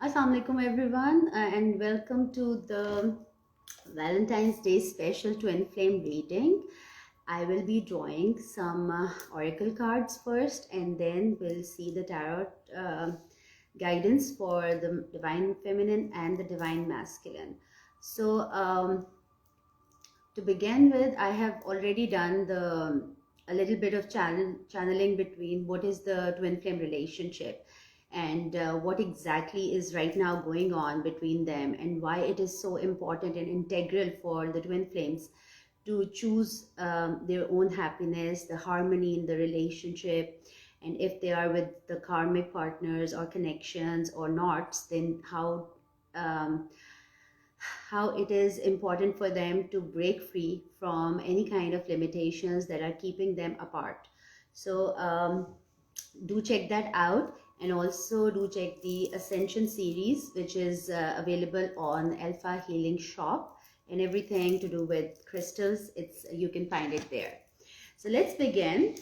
Assalamu alaikum everyone, and welcome to the Valentine's Day special twin flame reading. I will be drawing some oracle cards first, and then we'll see the tarot guidance for the divine feminine and the divine masculine. So to begin with, I have already done a little bit of channeling between what is the twin flame relationship and what exactly is right now going on between them, and why it is so important and integral for the twin flames to choose their own happiness, the harmony in the relationship, and if they are with the karmic partners or connections or not, then um, how it is important for them to break free from any kind of limitations that are keeping them apart. So do check that out, and also do check the Ascension series, which is available on Alpha Healing Shop, and everything to do with crystals, you can find it there. So let's begin.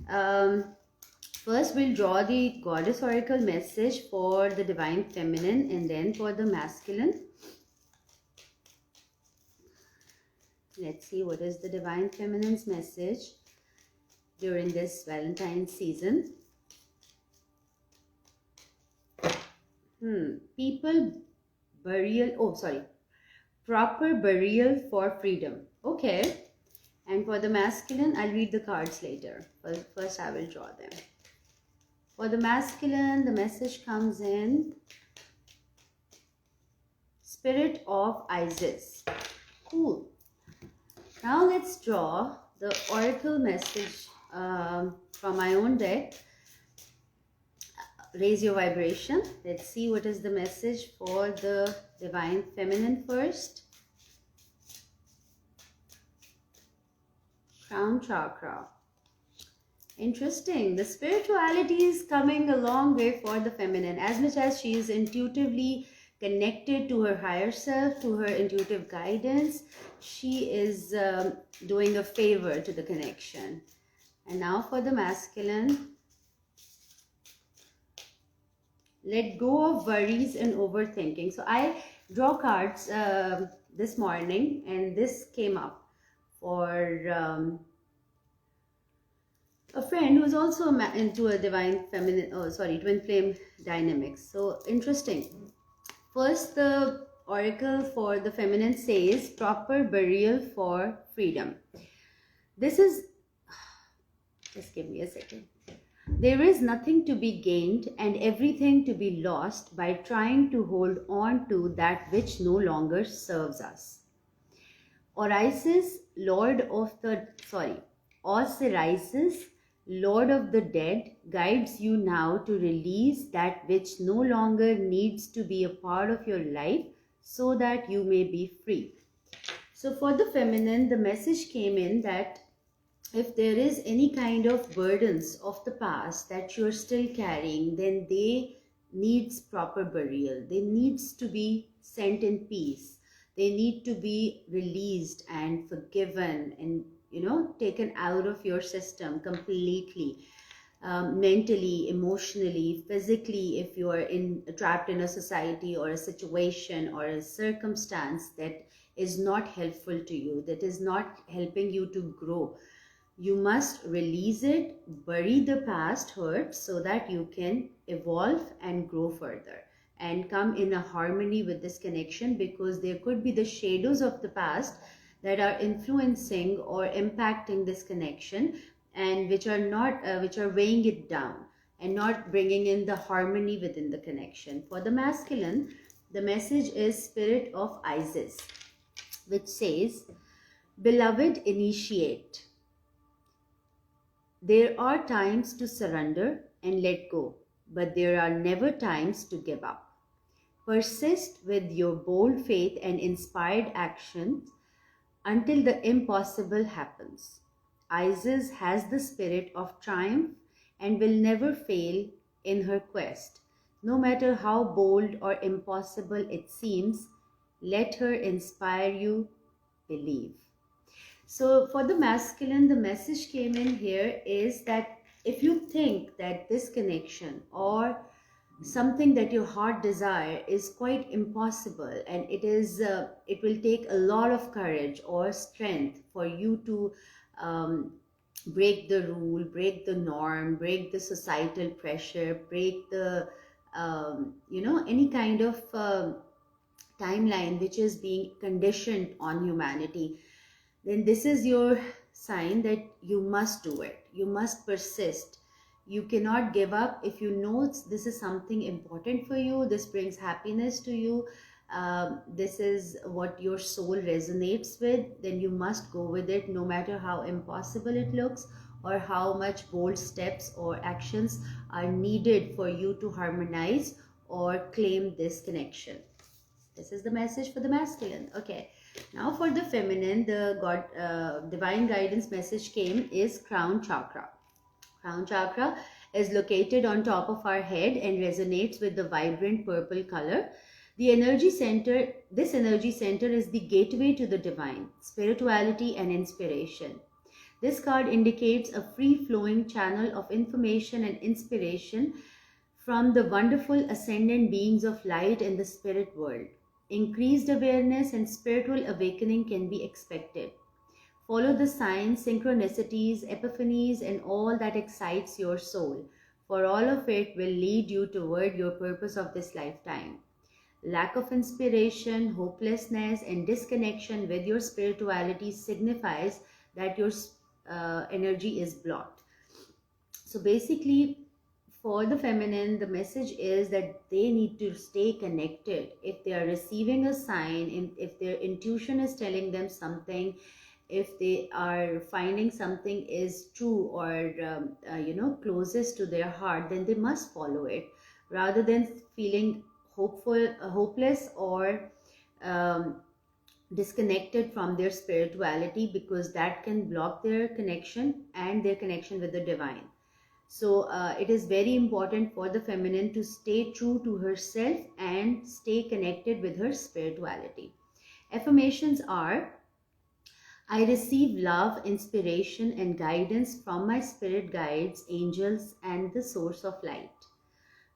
First we'll draw the goddess oracle message for the divine feminine and then for the masculine. Let's see what is the divine feminine's message during this Valentine season. People burial, proper burial for freedom. Okay. And for the masculine, I'll read the cards later. First I will draw them. For the masculine, the message comes in Spirit of Isis. Cool. Now let's draw the oracle message from my own deck. Raise your vibration. Let's see what is the message for the divine feminine first. Crown chakra. Interesting. The spirituality is coming a long way for the feminine. As much as she is intuitively connected to her higher self, to her intuitive guidance, she is doing a favor to the connection. And now for the masculine. Let go of worries and overthinking. So I draw cards this morning, and this came up for a friend who is also into a divine feminine, twin flame dynamics. So interesting. First, the oracle for the feminine says proper burial for freedom. This is, just give me a second. There is nothing to be gained and everything to be lost by trying to hold on to that which no longer serves us. Osiris, Lord of the Dead, guides you now to release that which no longer needs to be a part of your life, so that you may be free. So for the feminine, the message came in that if there is any kind of burdens of the past that you're still carrying, then they needs proper burial. They needs to be sent in peace. They need to be released and forgiven and, taken out of your system completely. Mentally, emotionally, physically, if you are trapped in a society or a situation or a circumstance that is not helpful to you, that is not helping you to grow, you must release it, bury the past hurt so that you can evolve and grow further and come in a harmony with this connection, because there could be the shadows of the past that are influencing or impacting this connection, and which are weighing it down and not bringing in the harmony within the connection. For the masculine, the message is Spirit of Isis, which says, beloved, initiate. There are times to surrender and let go, but there are never times to give up. Persist with your bold faith and inspired actions until the impossible happens. Isis has the spirit of triumph and will never fail in her quest. No matter how bold or impossible it seems, let her inspire you. Believe. So for the masculine, the message came in here is that if you think that this connection or something that your heart desire is quite impossible, and it will take a lot of courage or strength for you to um, break the rule, break the norm, break the societal pressure, break the any kind of timeline which is being conditioned on humanity. Then this is your sign that you must do it. You must persist. You cannot give up. If you know this is something important for you, this brings happiness to you, this is what your soul resonates with, then you must go with it, no matter how impossible it looks or how much bold steps or actions are needed for you to harmonize or claim this connection. This is the message for the masculine. Okay. Now for the feminine, the divine guidance message came is crown chakra. Crown chakra is located on top of our head and resonates with the vibrant purple color. This energy center is the gateway to the divine, spirituality and inspiration. This card indicates a free-flowing channel of information and inspiration from the wonderful ascendant beings of light in the spirit world. Increased awareness and spiritual awakening can be expected. Follow the signs, synchronicities, epiphanies, and all that excites your soul, for all of it will lead you toward your purpose of this lifetime. Lack of inspiration, hopelessness, and disconnection with your spirituality signifies that your energy is blocked. So basically, for the feminine, the message is that they need to stay connected. If they are receiving a sign, if their intuition is telling them something, if they are finding something is true or closest to their heart, then they must follow it, rather than feeling hopeless or disconnected from their spirituality, because that can block their connection and their connection with the divine. So it is very important for the feminine to stay true to herself and stay connected with her spirituality. Affirmations are: I receive love, inspiration, and guidance from my spirit guides, angels, and the source of light.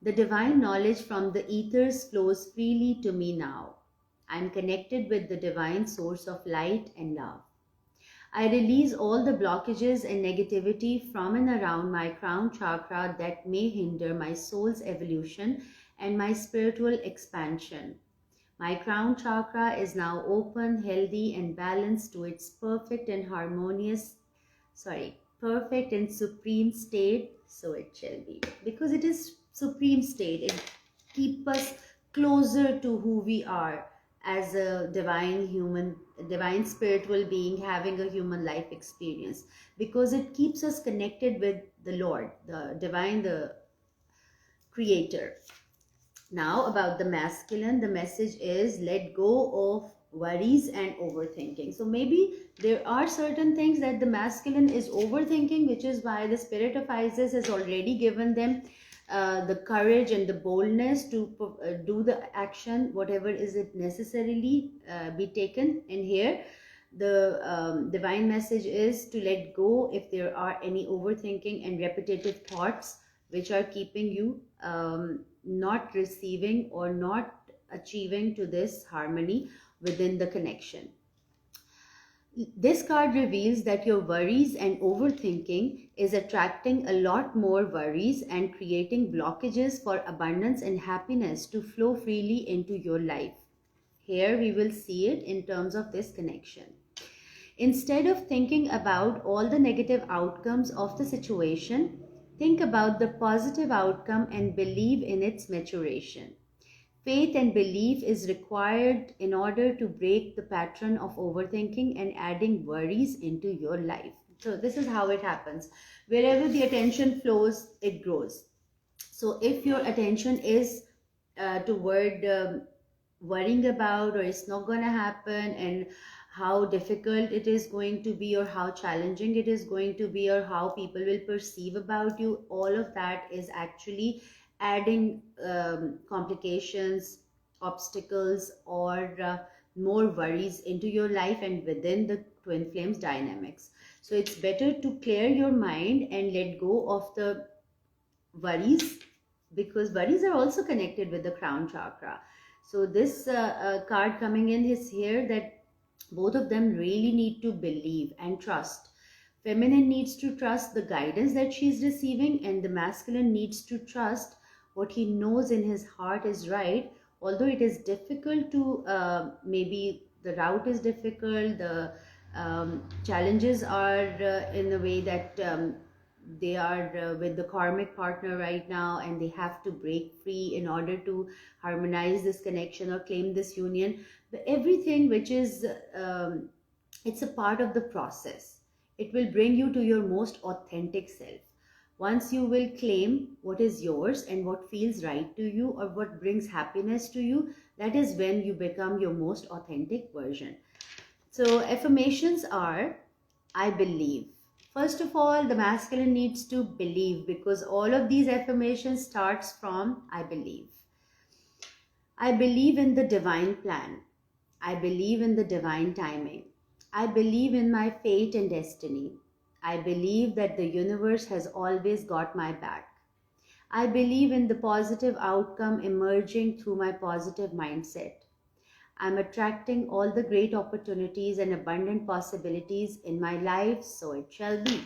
The divine knowledge from the ethers flows freely to me now. I am connected with the divine source of light and love. I release all the blockages and negativity from and around my crown chakra that may hinder my soul's evolution and my spiritual expansion. My crown chakra is now open, healthy, and balanced to its perfect and supreme state. So it shall be. Because it is supreme state, it keeps us closer to who we are as a divine spiritual being having a human life experience, because it keeps us connected with the Lord, the divine, the creator. Now about the masculine, the message is let go of worries and overthinking. So maybe there are certain things that the masculine is overthinking, which is why the spirit of Isis has already given them the courage and the boldness to do the action, whatever is it necessarily be taken. And here the divine message is to let go if there are any overthinking and repetitive thoughts which are keeping you not receiving or not achieving to this harmony within the connection. This card reveals that your worries and overthinking is attracting a lot more worries and creating blockages for abundance and happiness to flow freely into your life. Here we will see it in terms of this connection. Instead of thinking about all the negative outcomes of the situation, think about the positive outcome and believe in its maturation. Faith and belief is required in order to break the pattern of overthinking and adding worries into your life. So this is how it happens. Wherever the attention flows, it grows. So if your attention is toward worrying about, or it's not going to happen, and how difficult it is going to be, or how challenging it is going to be, or how people will perceive about you, all of that is actually adding complications, obstacles, or more worries into your life and within the twin flames dynamics. So it's better to clear your mind and let go of the worries, because worries are also connected with the crown chakra. So this card coming in is here that both of them really need to believe and trust. Feminine needs to trust the guidance that she's receiving, and the masculine needs to trust what he knows in his heart is right. Although it is difficult to, maybe the route is difficult, the challenges are in the way that they are with the karmic partner right now, and they have to break free in order to harmonize this connection or claim this union. But everything which is, it's a part of the process. It will bring you to your most authentic self. Once you will claim what is yours and what feels right to you or what brings happiness to you, that is when you become your most authentic version. So affirmations are, I believe. First of all, the masculine needs to believe, because all of these affirmations starts from I believe. I believe in the divine plan. I believe in the divine timing. I believe in my fate and destiny. I believe that the universe has always got my back. I believe in the positive outcome emerging through my positive mindset. I'm attracting all the great opportunities and abundant possibilities in my life, so it shall be.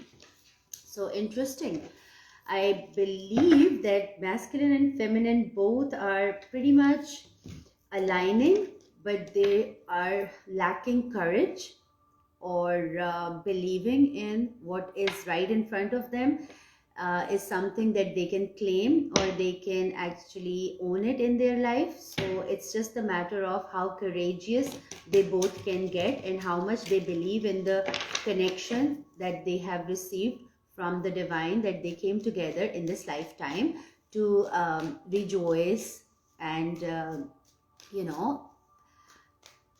So interesting. I believe that masculine and feminine both are pretty much aligning, but they are lacking courage or believing in what is right in front of them is something that they can claim or they can actually own it in their life. So it's just a matter of how courageous they both can get and how much they believe in the connection that they have received from the divine, that they came together in this lifetime to rejoice and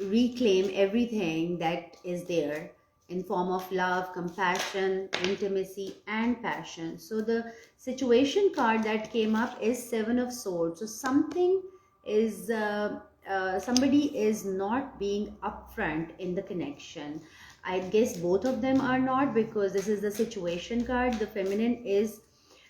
reclaim everything that is there in form of love, compassion, intimacy, and passion. So the situation card that came up is Seven of Swords. So something is, somebody is not being upfront in the connection. I guess both of them are not, because this is the situation card. The feminine is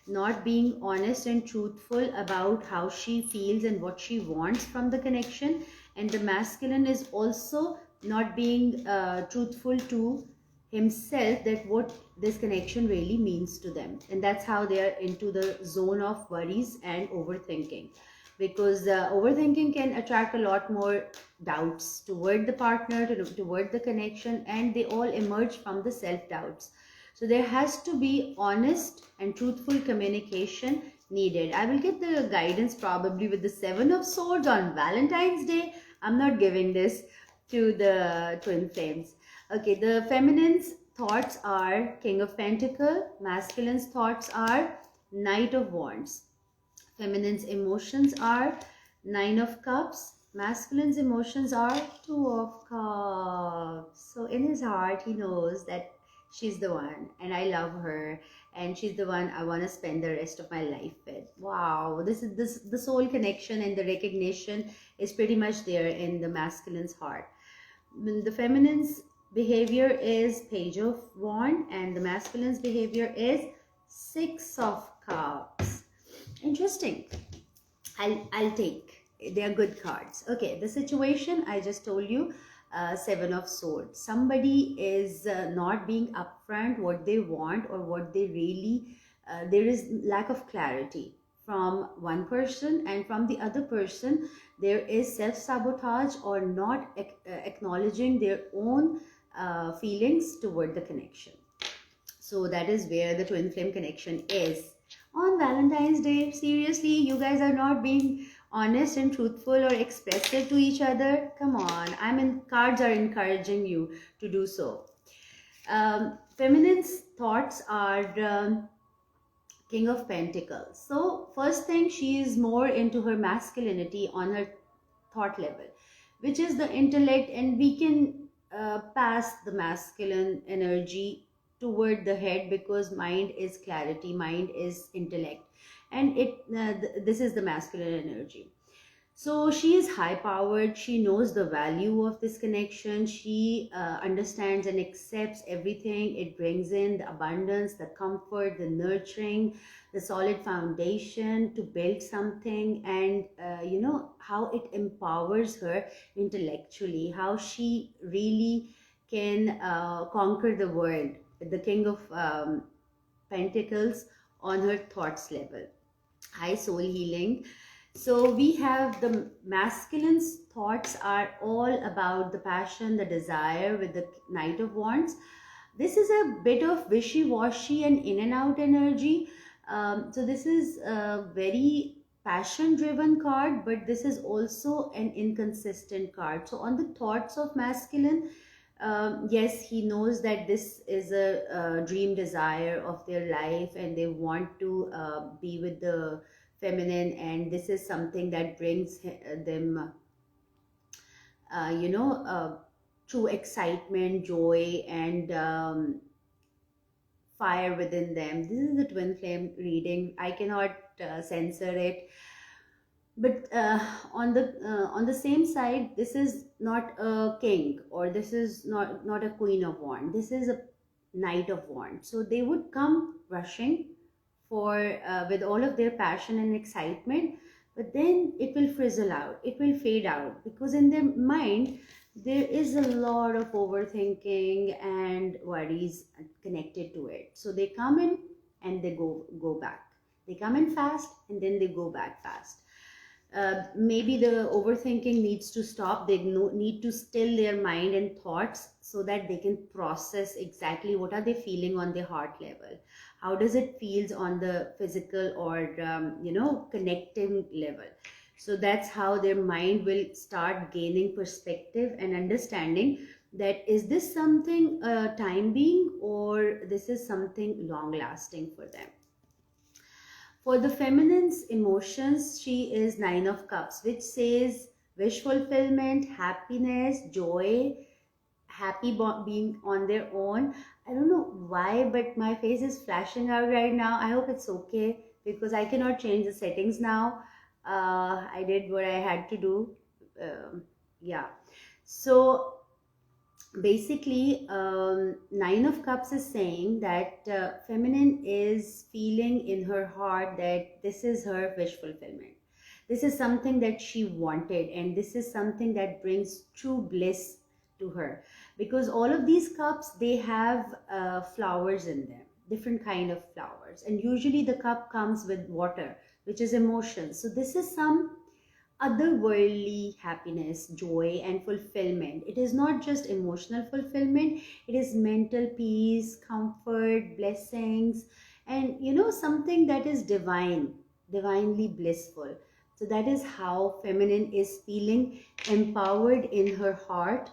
not being honest and truthful about how she feels and what she wants from the connection, and the masculine is also not being truthful to himself that what this connection really means to them. And that's how they are into the zone of worries and overthinking, because overthinking can attract a lot more doubts toward the partner, toward the connection, and they all emerge from the self-doubts. So there has to be honest and truthful communication needed. I will get the guidance probably with the Seven of Swords on Valentine's Day. I'm not giving this to the twin flames. Okay, the feminine's thoughts are King of Pentacles. Masculine's thoughts are Knight of Wands. Feminine's emotions are Nine of Cups. Masculine's emotions are Two of Cups. So in his heart, he knows that she's the one and I love her and she's the one I want to spend the rest of my life with. Wow, the soul connection and the recognition is pretty much there in the masculine's heart. The feminine's behavior is Page of Wands and the masculine's behavior is Six of Cups. Interesting. I'll take. They are good cards. Okay, the situation I just told you. Seven of Swords. Somebody is not being upfront what they want or what they really, there is lack of clarity from one person, and from the other person there is self-sabotage or not acknowledging their own feelings toward the connection. So that is where the twin flame connection is. On Valentine's Day, seriously, you guys are not being honest and truthful or expressive to each other. Come on, cards are encouraging you to do so. Feminine's thoughts are King of Pentacles. So first thing, she is more into her masculinity on her thought level, which is the intellect, and we can pass the masculine energy toward the head, because mind is clarity, mind is intellect, and this is the masculine energy. So she is high powered. She knows the value of this connection. She understands and accepts everything it brings in, the abundance, the comfort, the nurturing, the solid foundation to build something. And how it empowers her intellectually, how she really can conquer the world, the king of pentacles on her thoughts level. High soul healing. So we have the masculine's thoughts are all about the passion, the desire with the Knight of Wands. This is a bit of wishy-washy and in and out energy. So this is a very passion-driven card, but this is also an inconsistent card. So on the thoughts of masculine, yes, he knows that this is a dream desire of their life, and they want to be with the feminine, and this is something that brings them true excitement, joy, and fire within them. This is the twin flame reading. I cannot censor it, but on the same side, this is not a king, or this is not a queen of wands. This is a knight of wands. So they would come rushing for with all of their passion and excitement, but then it will frizzle out, it will fade out, because in their mind there is a lot of overthinking and worries connected to it. So they come in and they go back. They come in fast and then they go back fast. Maybe the overthinking needs to stop. They need to still their mind and thoughts so that they can process exactly what are they feeling on their heart level. How does it feels on the physical or connecting level. So that's how their mind will start gaining perspective and understanding that is this something time being, or this is something long lasting for them. For the feminine's emotions, she is Nine of Cups, which says wish fulfillment, happiness, joy, happy being on their own. I don't know why, but my face is flashing out right now. I hope it's okay, because I cannot change the settings now. I did what I had to do. Yeah. So basically, Nine of Cups is saying that feminine is feeling in her heart that this is her wish fulfillment. This is something that she wanted, and this is something that brings true bliss to her, because all of these cups, they have flowers in them, different kind of flowers, and usually the cup comes with water, which is emotion. So this is some otherworldly happiness, joy, and fulfillment. It is not just emotional fulfillment, it is mental peace, comfort, blessings, and something that is divine, divinely blissful. So that is how feminine is feeling empowered in her heart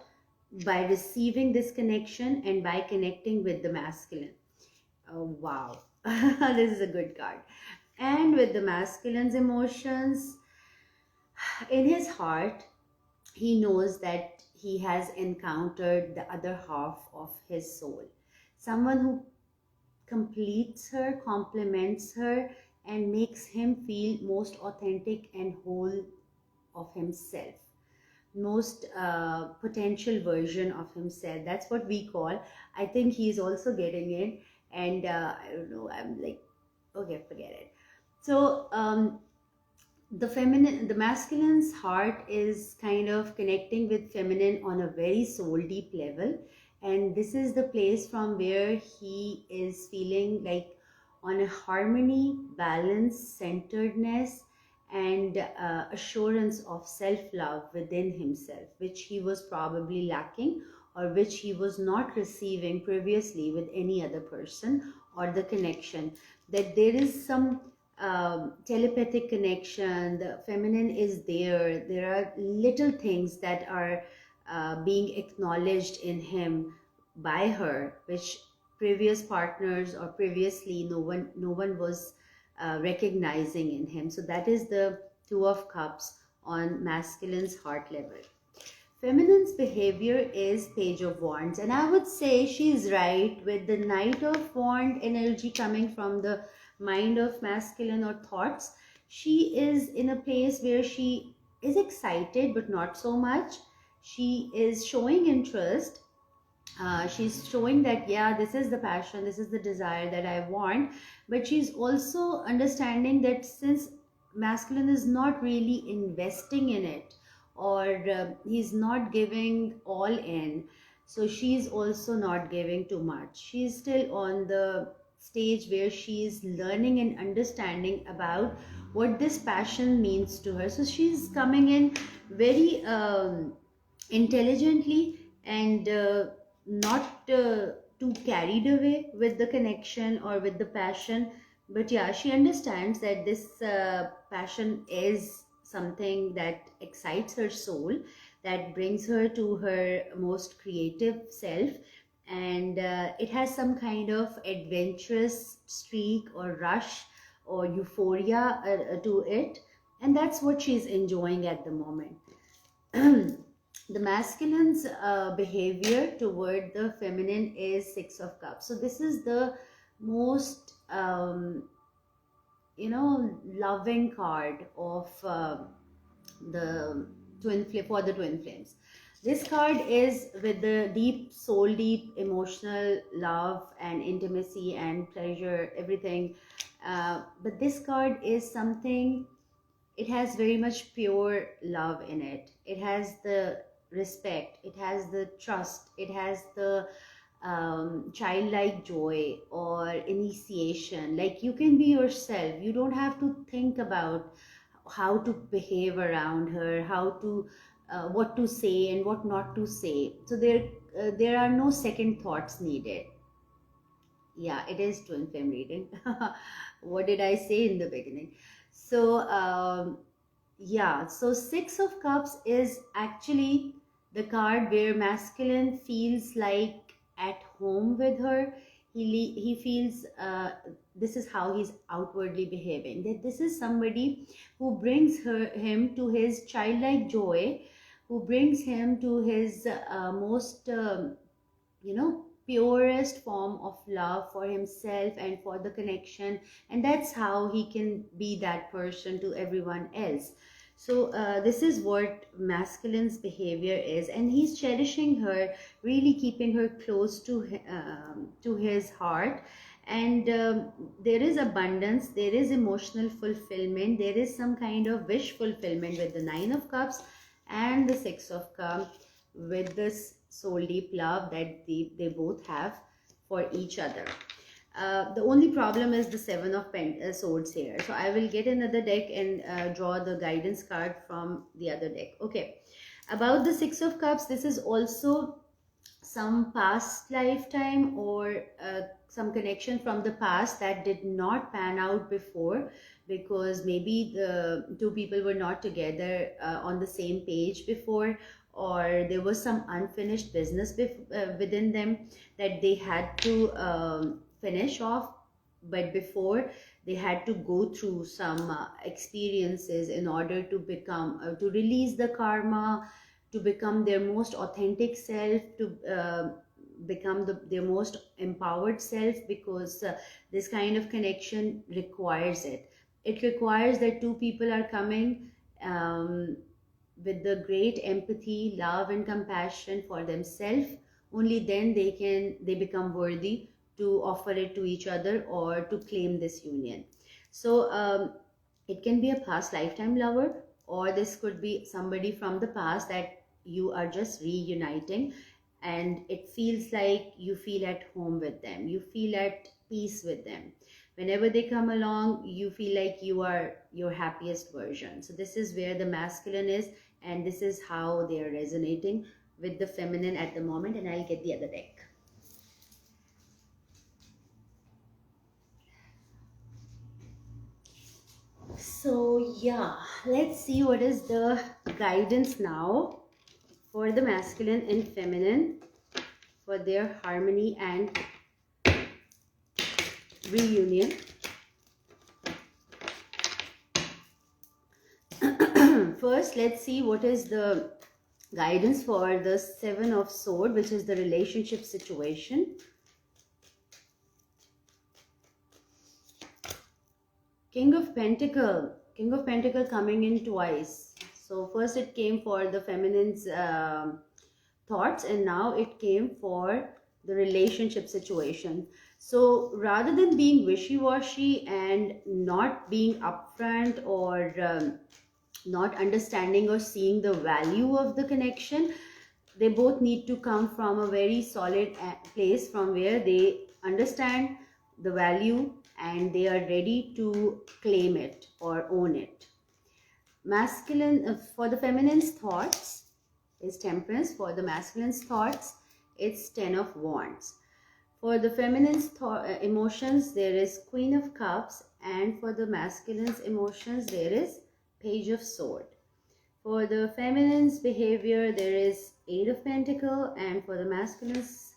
by receiving this connection and by connecting with the masculine. Oh, wow. This is a good card. And with the masculine's emotions, in his heart, he knows that he has encountered the other half of his soul. Someone who completes her, complements her, and makes him feel most authentic and whole of himself. Most potential version of himself. That's what we call. I think he's also getting it. And I don't know, I'm like, okay, forget it. So, the masculine's heart is kind of connecting with feminine on a very soul deep level, and this is the place from where he is feeling like on a harmony, balance, centeredness, and assurance of self-love within himself, which he was probably lacking, or which he was not receiving previously with any other person or the connection. That there is some telepathic connection, the feminine is there are little things that are being acknowledged in him by her, which previous partners or previously no one was recognizing in him. So that is the Two of Cups on masculine's heart level. Feminine's behavior is Page of Wands, and I would say she's right with the Knight of Wand energy coming from the mind of masculine or thoughts. She is in a place where she is excited but not so much. She is showing interest. She's showing that, yeah, this is the passion, this is the desire that I want. But she's also understanding that since masculine is not really investing in it, or he's not giving all in, so she's also not giving too much. She's still on the stage where she's learning and understanding about what this passion means to her. So she's coming in very intelligently, and not too carried away with the connection or with the passion. But yeah, she understands that this passion is something that excites her soul, that brings her to her most creative self, and it has some kind of adventurous streak or rush or euphoria to it, and that's what she's enjoying at the moment. The masculine's behavior toward the feminine is Six of Cups. So this is the most loving card of the for the twin flames. This card is with the deep soul, deep emotional love and intimacy and pleasure, everything. But this card is something, it has very much pure love in it. It has the respect, it has the trust, it has the childlike joy or initiation. Like, you can be yourself, you don't have to think about how to behave around her, how to what to say and what not to say. So there are no second thoughts needed. Yeah, it is twin flame reading. What did I say in the beginning? So yeah, so Six of Cups is actually the card where masculine feels like at home with her. He feels this is how he's outwardly behaving, that this is somebody who brings him to his childlike joy, who brings him to his most purest form of love for himself and for the connection, and that's how he can be that person to everyone else. So this is what masculine's behavior is, and he's cherishing her, really keeping her close to his heart. And there is abundance, there is emotional fulfillment, there is some kind of wish fulfillment with the Nine of Cups and the Six of Cups, with this soul deep love that they both have for each other. The only problem is the Seven of Swords here. So I will get another deck and draw the guidance card from the other deck. Okay. About the Six of Cups, this is also some past lifetime or some connection from the past that did not pan out before, because maybe the two people were not together on the same page before, or there was some unfinished business within them that they had to finish off. But before, they had to go through some experiences in order to become to release the karma, to become their most authentic self, to become their most empowered self, because this kind of connection requires it. It requires that two people are coming with the great empathy, love and compassion for themselves. Only then they become worthy to offer it to each other or to claim this union. So it can be a past lifetime lover, or this could be somebody from the past that you are just reuniting, and it feels like you feel at home with them, you feel at peace with them. Whenever they come along, you feel like you are your happiest version. So this is where the masculine is, and this is how they are resonating with the feminine at the moment. And I'll get the other deck. So yeah, let's see what is the guidance now for the masculine and feminine, for their harmony and reunion. First, let's see what is the guidance for the Seven of Swords, which is the relationship situation. King of Pentacle coming in twice. So first it came for the feminine's thoughts, and now it came for the relationship situation. So rather than being wishy-washy and not being upfront, or not understanding or seeing the value of the connection, they both need to come from a very solid place from where they understand the value and they are ready to claim it or own it. Masculine, for the feminine's thoughts is Temperance. For the masculine's thoughts, it's Ten of Wands. For the feminine's emotions, there is Queen of Cups, and for the masculine's emotions, there is Page of Sword. For the feminine's behavior, there is Eight of Pentacle, and for the masculine's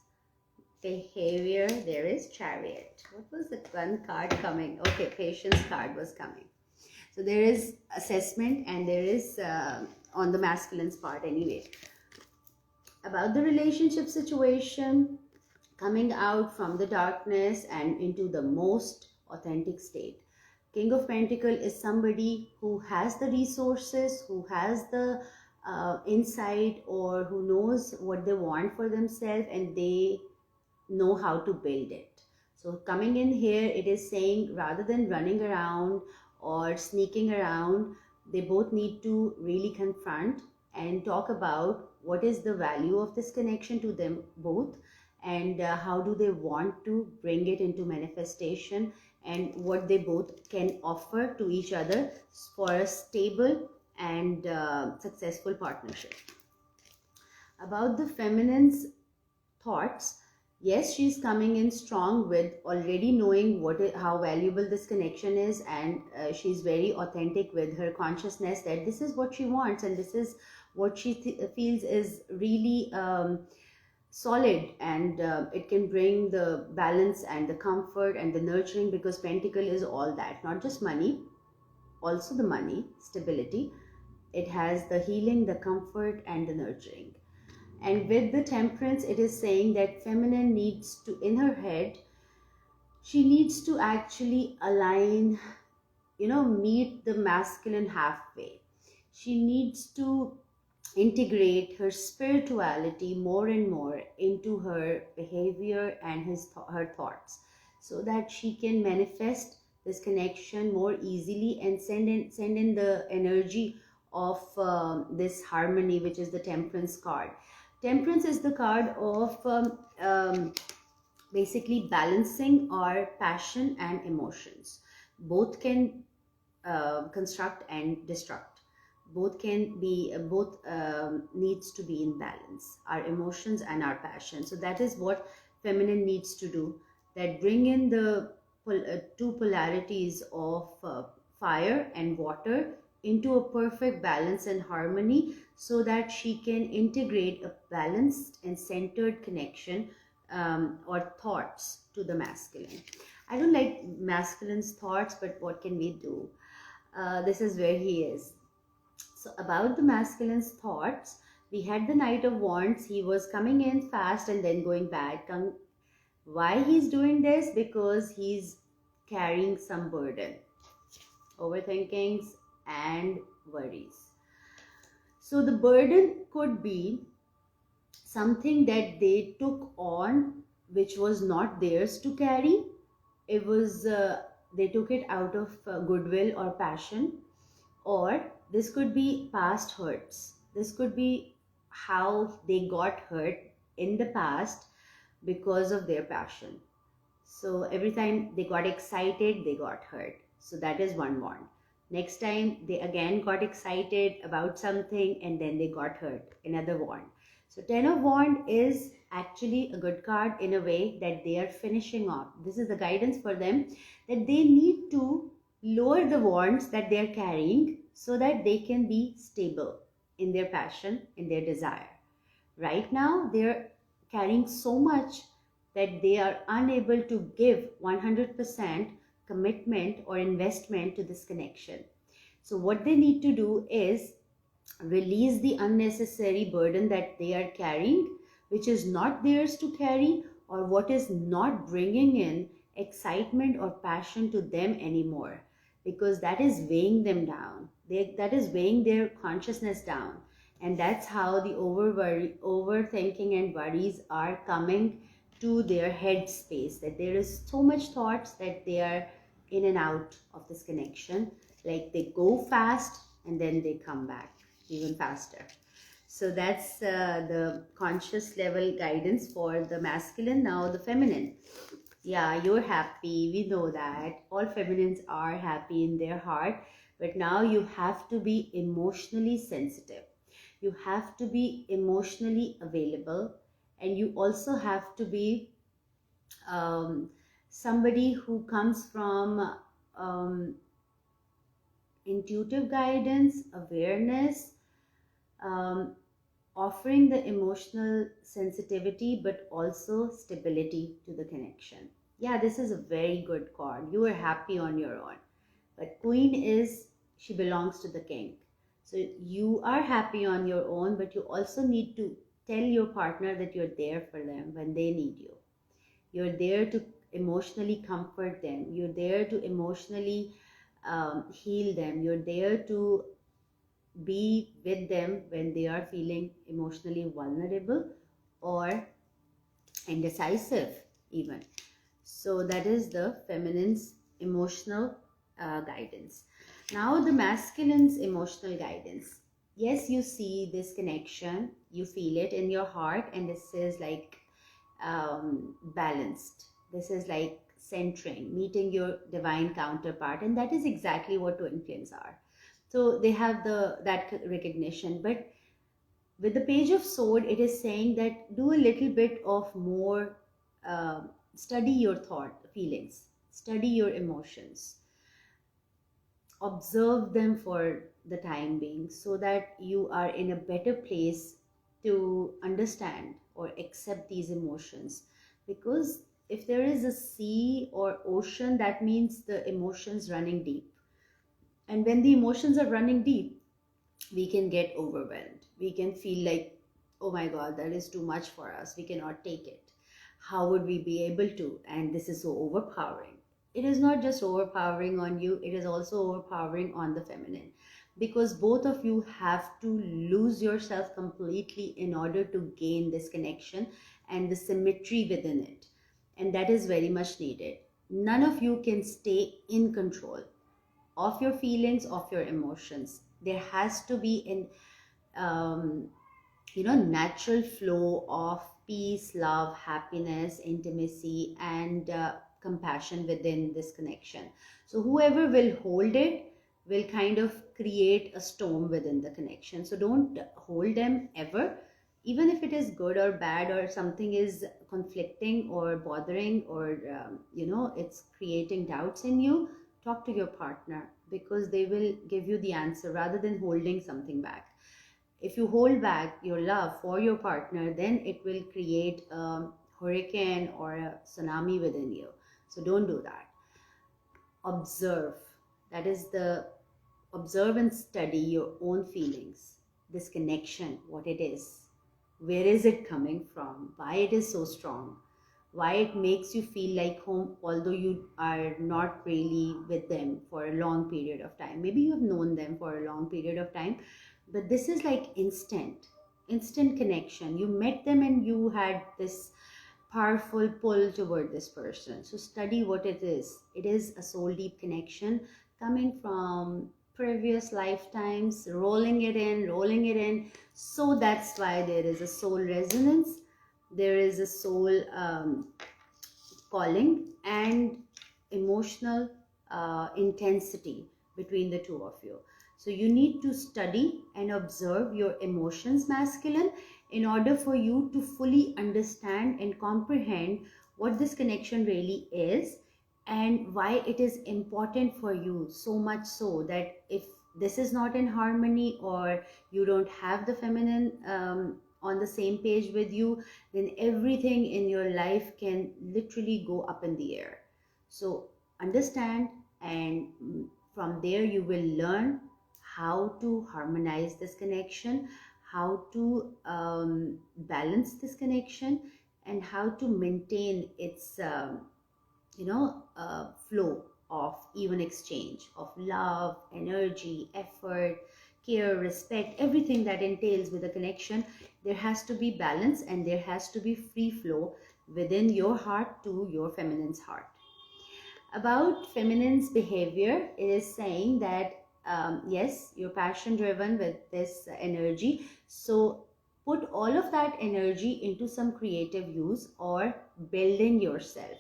behavior, there is Chariot. What was the one card coming? Okay, Patience card was coming. So there is assessment, and there is on the masculine's part anyway. About the relationship situation, coming out from the darkness and into the most authentic state. King of Pentacle is somebody who has the resources, who has the insight, or who knows what they want for themselves, and they know how to build it. So coming in here, it is saying rather than running around or sneaking around, they both need to really confront and talk about what is the value of this connection to them both, and how do they want to bring it into manifestation, and what they both can offer to each other for a stable and successful partnership. About the feminine's thoughts, yes, she's coming in strong with already knowing how valuable this connection is, and she's very authentic with her consciousness that this is what she wants, and this is what she feels is really solid, and it can bring the balance and the comfort and the nurturing, because Pentacle is all that, not just money, also the money, stability. It has the healing, the comfort, and the nurturing. And with the Temperance, it is saying that feminine needs to, in her head, she needs to actually align, meet the masculine halfway. She needs to integrate her spirituality more and more into her behavior and her thoughts, so that she can manifest this connection more easily and send in the energy of this harmony, which is the Temperance card. Temperance is the card of basically balancing our passion and emotions. Both can construct and destruct. Both can be, needs to be in balance, our emotions and our passion. So that is what feminine needs to do, that bring in the two polarities of fire and water into a perfect balance and harmony, so that she can integrate a balanced and centered connection or thoughts to the masculine. I don't like masculine's thoughts, but what can we do? This is where he is. So about the masculine's thoughts, we had the Knight of Wands. He was coming in fast and then going back. Why he's doing this? Because he's carrying some burden, overthinkings and worries. So the burden could be something that they took on which was not theirs to carry. It was they took it out of goodwill or passion, or this could be past hurts. This could be how they got hurt in the past because of their passion. So every time they got excited, they got hurt. So that is one wand. Next time they again got excited about something and then they got hurt, another wand. So Ten of Wands is actually a good card in a way that they are finishing off. This is the guidance for them, that they need to lower the wands that they are carrying so that they can be stable in their passion, in their desire. Right now, they're carrying so much that they are unable to give 100% commitment or investment to this connection. So what they need to do is release the unnecessary burden that they are carrying, which is not theirs to carry, or what is not bringing in excitement or passion to them anymore, because that is weighing them down. that is weighing their consciousness down. And that's how the overthinking and worries are coming to their head space, that there is so much thoughts that they are in and out of this connection. Like they go fast and then they come back even faster. So that's the conscious level guidance for the masculine. Now the feminine. Yeah, you're happy. We know that. All feminines are happy in their heart. But now you have to be emotionally sensitive. You have to be emotionally available. And you also have to be somebody who comes from intuitive guidance, awareness, um, offering the emotional sensitivity but also stability to the connection. Yeah, this is a very good card. You are happy on your own. But Queen is, she belongs to the King. So you are happy on your own, but you also need to tell your partner that you're there for them when they need you. You're there to emotionally comfort them. You're there to emotionally heal them. You're there to be with them when they are feeling emotionally vulnerable or indecisive even. So that is the feminine's emotional guidance. Now the masculine's emotional guidance. Yes, you see this connection, you feel it in your heart, and this is like balanced. This is like centering, meeting your divine counterpart, and that is exactly what twin flames are. So they have that recognition. But with the page of sword, it is saying that do a little bit of more, study your feelings, study your emotions, observe them for the time being, so that you are in a better place to understand or accept these emotions. Because if there is a sea or ocean, that means the emotions running deep. And when the emotions are running deep, we can get overwhelmed. We can feel like, oh my God, that is too much for us. We cannot take it. How would we be able to? And this is so overpowering. It is not just overpowering on you, it is also overpowering on the feminine. Because both of you have to lose yourself completely in order to gain this connection and the symmetry within it. And that is very much needed. None of you can stay in control of your feelings, of your emotions. There has to be natural flow of peace, love, happiness, intimacy, and compassion within this connection. So whoever will hold it will kind of create a storm within the connection. So don't hold them ever, even if it is good or bad, or something is conflicting or bothering, or it's creating doubts in you. Talk to your partner, because they will give you the answer rather than holding something back. If you hold back your love for your partner, then it will create a hurricane or a tsunami within you. So don't do that. Observe. That is the observe and study your own feelings, this connection, what it is, where is it coming from, why it is so strong, why it makes you feel like home, although you are not really with them for a long period of time. Maybe you have known them for a long period of time, but this is like instant connection. You met them and you had this powerful pull toward this person. So study what it is. It is a soul deep connection coming from previous lifetimes, rolling it in. So that's why there is a soul resonance, there is a soul calling, and emotional intensity between the two of you. So you need to study and observe your emotions, masculine, in order for you to fully understand and comprehend what this connection really is and why it is important for you, so much so that if this is not in harmony, or you don't have the feminine on the same page with you, then everything in your life can literally go up in the air. So understand, and from there you will learn how to harmonize this connection, how to balance this connection, and how to maintain its flow of even exchange of love, energy, effort, care, respect, everything that entails with a connection. There has to be balance and there has to be free flow within your heart to your feminine's heart. About feminine's behavior, it is saying that yes, you're passion driven with this energy. So put all of that energy into some creative use or building yourself.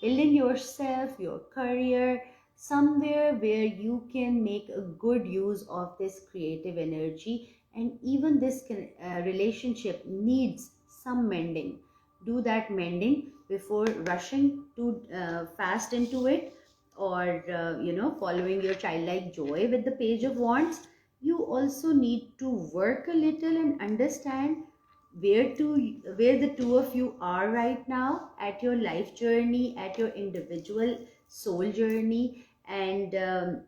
Building yourself, your career, somewhere where you can make a good use of this creative energy. And even this relationship needs some mending. Do that mending before rushing too fast into it, or following your childlike joy with the page of wands. You also need to work a little and understand where the two of you are right now at your life journey, at your individual soul journey. And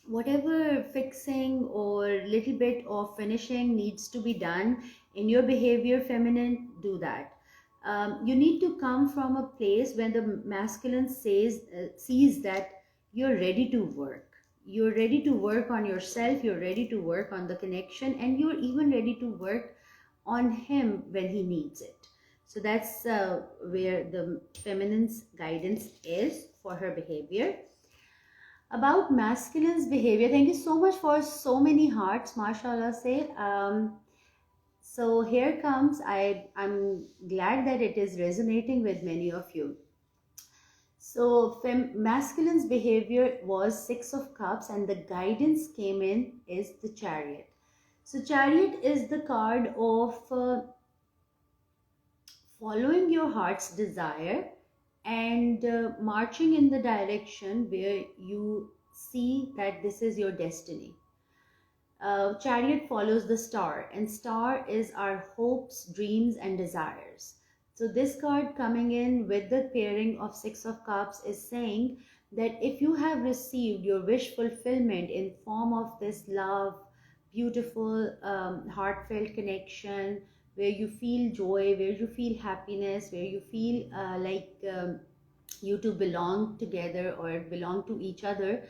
whatever fixing or little bit of finishing needs to be done in your behavior, feminine, do that. You need to come from a place when the masculine sees that you're ready to work. You're ready to work on yourself, you're ready to work on the connection, and you're even ready to work on him when he needs it. So that's where the feminine's guidance is for her behavior. About masculine's behavior, thank you so much for so many hearts, mashallah say. So here comes, I'm glad that it is resonating with many of you. So masculine's behavior was 6 of Cups, and the guidance came in is the Chariot. So Chariot is the card of following your heart's desire and marching in the direction where you see that this is your destiny. Chariot follows the star, and star is our hopes, dreams, and desires. So this card coming in with the pairing of 6 of Cups is saying that if you have received your wish fulfillment in form of this love, beautiful, heartfelt connection, where you feel joy, where you feel happiness, where you feel you two belong together or belong to each other,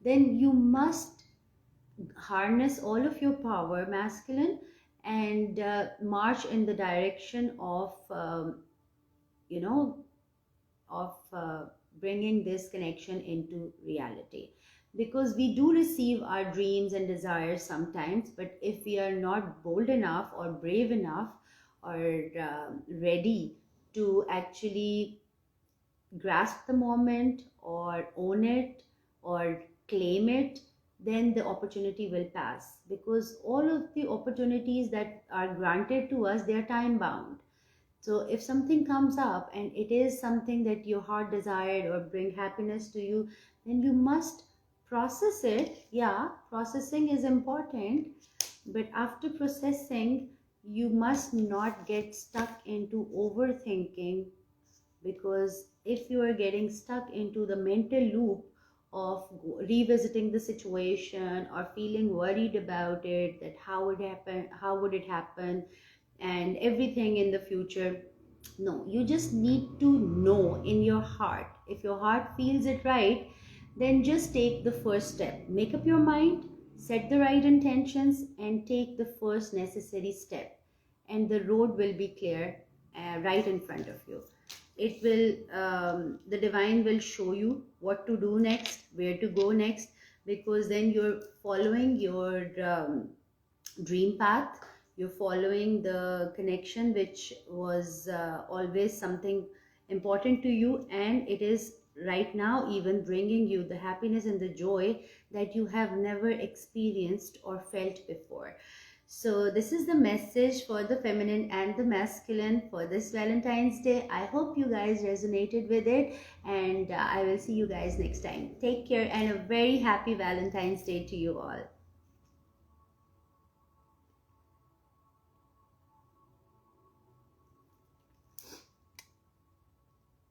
then you must harness all of your power, masculine, and march in the direction of bringing this connection into reality. Because we do receive our dreams and desires sometimes, but if we are not bold enough or brave enough or ready to actually grasp the moment or own it or claim it, then the opportunity will pass. Because all of the opportunities that are granted to us, they are time bound. So if something comes up and it is something that your heart desired or bring happiness to you, then you must process it. Yeah, processing is important, but after processing, you must not get stuck into overthinking. Because if you are getting stuck into the mental loop of revisiting the situation or feeling worried about it, that how would it happen, and everything in the future, no, you just need to know in your heart. If your heart feels it right, then just take the first step. Make up your mind, set the right intentions, and take the first necessary step, and the road will be clear right in front of you. It will the divine will show you what to do next, where to go next, because then you're following your dream path. You're following the connection which was always something important to you, and it is right now even bringing you the happiness and the joy that you have never experienced or felt before. So this is the message for the feminine and the masculine for this Valentine's Day. I hope you guys resonated with it, and I will see you guys next time. Take care and a very happy Valentine's Day to you all.